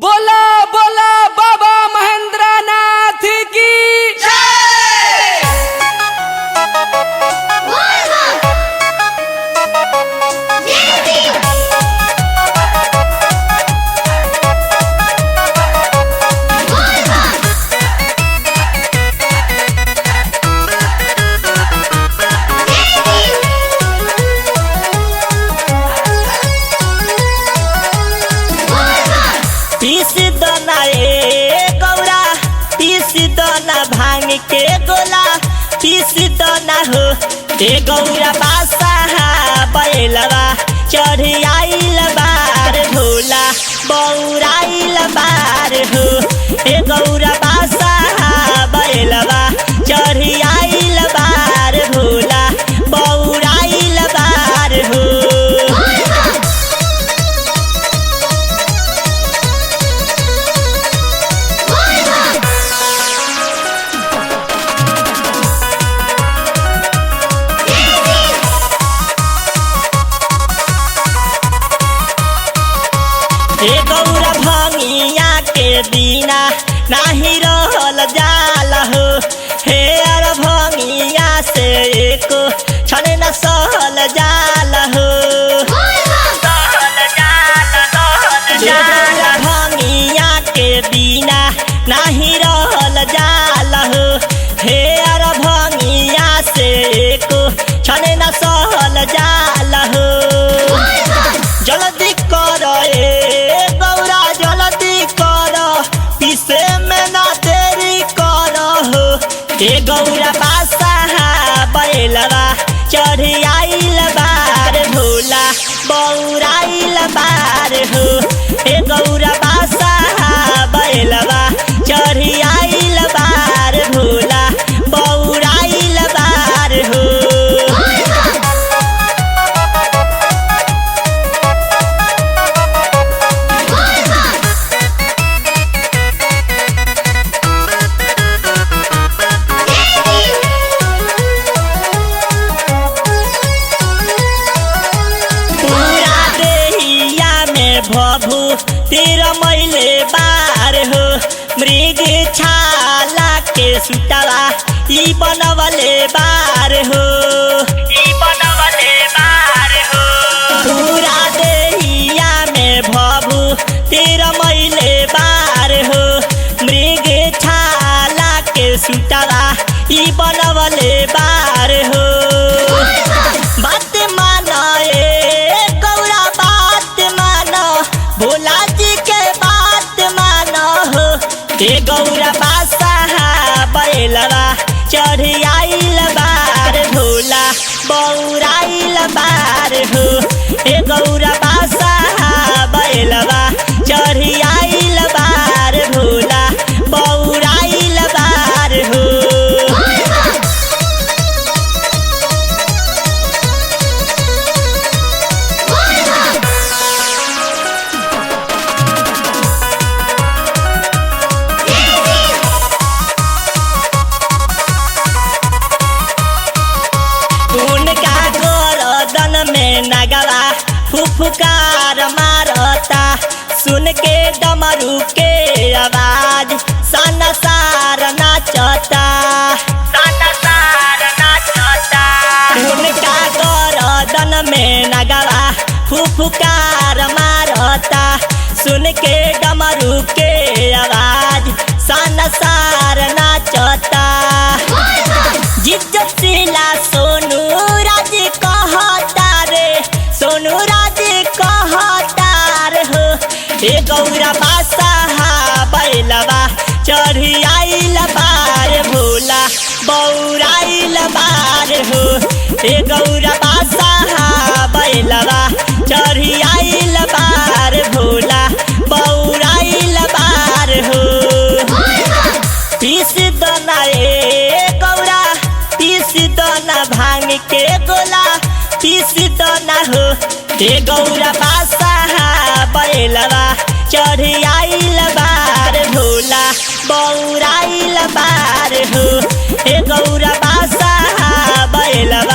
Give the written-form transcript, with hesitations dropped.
बोला बोला बाबा महेंद्रनाथ की भांग के गोला पीस दना हो ए गौरा बासा बैलवा चढ़ आइल बार भोला बौराइल बार हो ए गौरा बासा बैलवा चढ़ आइल बार भोला बौराइल बार हो। हे गौरा भंगिया के बिना नाही रहल जाला हो हे अर भंगिया से एको क्षण न सहल जाला हो भंगिया के बिना नाही रहल जाला हो हे अर भंगिया से एको क्षण न सहल जाला हो। जल्दी कर ए गौरा बासा बैलवा चढ़ आइल बार भोला बौराइल बार हो ए गौरा बासा बैलवा चढ़ आइल बार भोला बौराइल बार हो। भभू तेरा मैले बार हो मृग छाला के सुतला ई बनवले बार हो पूरा देहिया में भभू तेरा मैले बार हो मृग छाला के सुतला ई बनवले बार हो। बात माना भोला जी के बात मानो हो ए गौरा बासा बैलवा चढ़ आइल बार भोला बौराइल बार हो ए गौरा बासा बैलवा चढ़ आइल बार भोला बौराइल बार हो। नगवा फुफकार मारता सुन के डमरू के आवाज सनसार नाचता उनका गर्दन में नगवा फुफकार मारता सुन के डमरू के आवाज सनसार नाचता जिज्जतीला सोनू राज कहता रे सोनू राज कहतार हो ए गौरा बासा बैलवा चढ़ आइल बार भोला बौराइल बार हो ए गौरा बासा बैलवा चढ़ आइल बार भोला बौराइल बार हो। पीस दना गौरा पीस दना भांग के गोला पीस दना हो ए गौरा बासा बैलवा चढ़ आइल बार भोला बौराइल बार हो ए गौरा बासा बैलवा